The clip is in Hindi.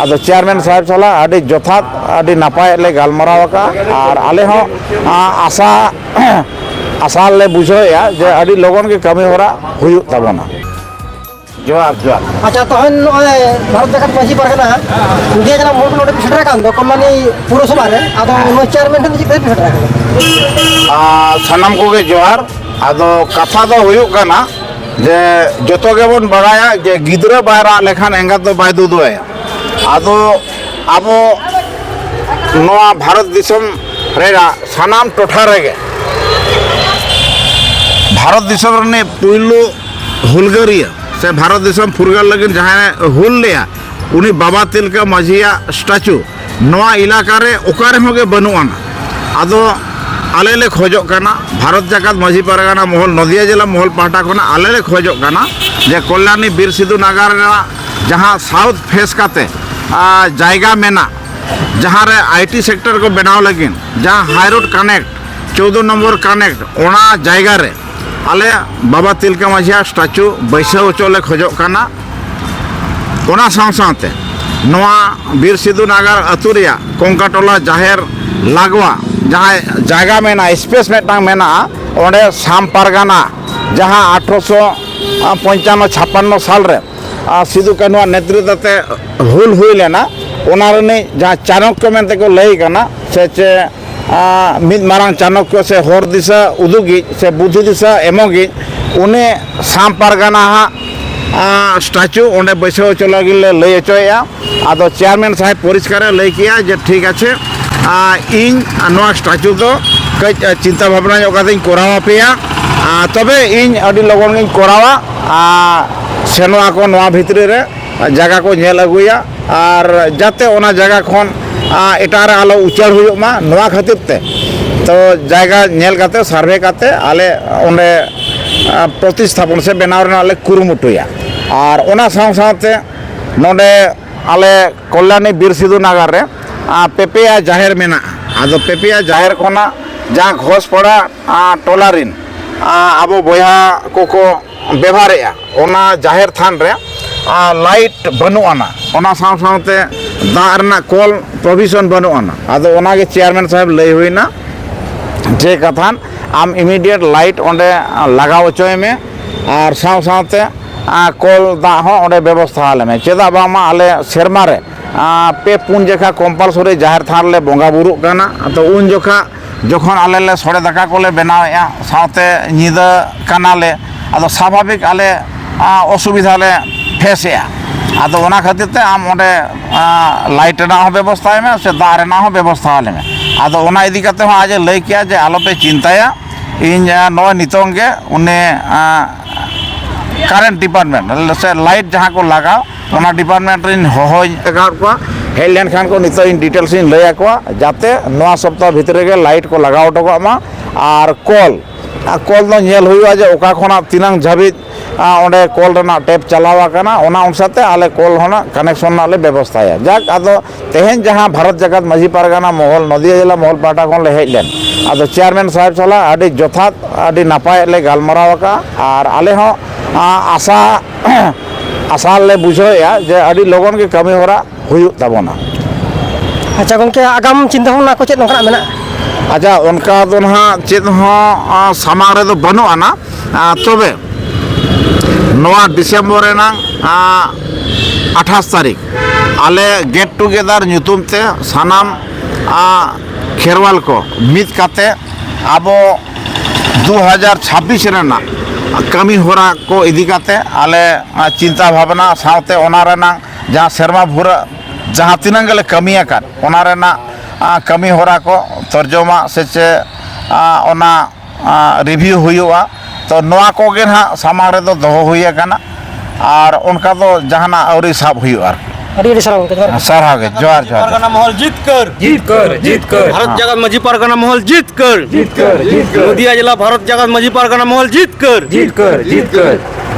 आदो चेयरमैन साहब साला आदि जथात आदि नापाय ले गालमाराव का और आले हो आशा आशा ले बुझोया जे आदि लोगन के कमी होरा हुयु तबना जोहार जोहार। अच्छा तो भारत जाकात माजी पारगाना इंडिया जना मोट नोटे पिछड़ा कान दो कमानी पुरसभा रे आदो नो चेयरमैन ठन चिक पिछड़ा सनम को के जोहार। आदो कथा दो हुयु कना जे जतो के बन बगाया जे गिदरा बायरा लेखान एंगा तो बाय दुदोया आदो आबो नोआ भारत दिसम रेगा सनाम टोठा रेगे भारत दिसम ने पुइलु हुलगरिया से भारत दिसम फुरगल लगिन जहां हुल लिया उनी बाबा तिलका माझिया स्टैचू नोआ इलाका रे ओकारे होगे बनुआना आदो आले ले खोजोग काना भारत जाकात माझी पारगाना महल नदिया जिला महल पाहटा कोना आले ले खोजोग काना जे कल्याणी बीर सिधु नागार जहां साउथ फेस काते जायगा मेना जहां रे आईटी सेक्टर को बनाव लगिन जहां high road connect 14 number connect ओना जायगा रे आले बाबा तिलका माझिया स्टैचू बैसाव चले खोजोग काना ओना साथ नोआ बीर सिधु नागार अतु रेया कोंकाटोला जाहेर लागवा जहाँ जगह में स्पेस में ओंडे साम पारगाना जहाँ 1855-56 साल रे सिधु कान्हू नेतृत्व हुल हुई लेना ओनारनी जहाँ चाणक्य मेंते को लई कना से चे मिद मारांग चाणक्य से हर दिशा उदुगी से बुद्धि दिशा एमोगी उन्हें साम पारगाना स्टैचू ओंडे बैसाव चलो गिले लई अचोया आदो चेयरमैन साहेब परिष्कार लई किया जे ठीक आछे इन नोआ स्टैचू तो कई चिंता भावना जोगाते कोरावा पेया तबे इन अडी लगन गिन कोरावा सेनोआ को नोआ भितरी रे जगह को नेल अगुया और जाते ओना जगह खन एटारे आलो उचार हुयो मा नोआ खातिर ते तो जगह नेल काते सर्वे काते आले ओंडे प्रतिस्थापन से बनाव रे आले कुरुमुटुया और ओना साथे नोडे आले कल्याणी बीर सिधु नागार रे पेपिया जाहेर मेना आदो पेपिया जाहेर कोना जहाँ घोष पड़ा टोलारिन आबो बया कोको व्यवहारेया ओना जाहेर थान रे लाइट बनुआना ओना साथे दारना कल प्रोविजन बनुआना आदो ओना के चेयरमैन साहब लई हुईना जे कथान आम इमीडिएट लाइट ओंडे लगाव चोय में और साथे कल दा हो ओंडे व्यवस्था आले में चेदा बामा आले सेरमा रे पे पुन जखा कम्पालसरी जाहिर थान ले बंगा बुरु काना तो उन जखा जखन आले ले सड़े दाका को ले बनावेया साथे निदा कानाले आदो स्वाभाविक आले असुविधा ले फेसेया आदो ओना खातिर ते आम ओंडे लाइट ना हो व्यवस्था में से दार ना हो व्यवस्था आले में आदो ओना इदी काते हो आज लई किया जे आलो पे चिंताया इन नो नितोंगे उन्हें कारेंट डिपार्टमेंट से लाइट जहाँ को लगा ओना डिपार्टमेंट रिन होगा हेल लेन खान को नितो इन डिटेल्स इन लय आकोआ जाते नवा सप्ताह भीतर के लाइट को लगाव टोका मा और कल दो नेल हुआ जे ओका खोना तिनांग झाबित ओंडे कल रना टेप चलावा काना ओना उनसाते आले कल होना कनेक्शन नाले व्यवस्थाया जाक आदो तेहेन जहाँ भारत जाकात माझी पारगाना महल नदिया जिला महल पाटा कोन ले हेज लेन आदो चेयरमैन साहब साला आदि जथात आदि नापाय ले गालमाराव का और आले हो आशा आशा ले बुझोया जे आदि लोगन के कमी होरा हुयु तबना। अच्छा गंके आगाम चिंता भावना को चेत नोकरा मेना अच्छा उनका तो ना चेत हो सामार रे तो बनो आना तबे नोआ डिसेम्बर ना 28 तारीख आले गेट टुगेदर ᱧᱩᱛᱩᱢ ते सानाम खेरवाल को मित काते आबो 2026 रेना कमी होरा को इदी काते आले चिंता भावना साथे ओना रेना जहाँ सेरमा भूरा जहाँ तिनांग ले कमी आकार ओना रेना कमी होरा को तर्जमा से चे ओना रिव्यू हुआ तो नोआ को गे ना सामार रे तो दोहो हुई काना और उनका तो जहाना औरी साब हुआ सारा के जोहार जोहार पारगाना महल जीत कर भारत जाकात माझी पारगाना महल जीत कर नदिया जिला भारत जाकात माझी पारगाना महल जीत कर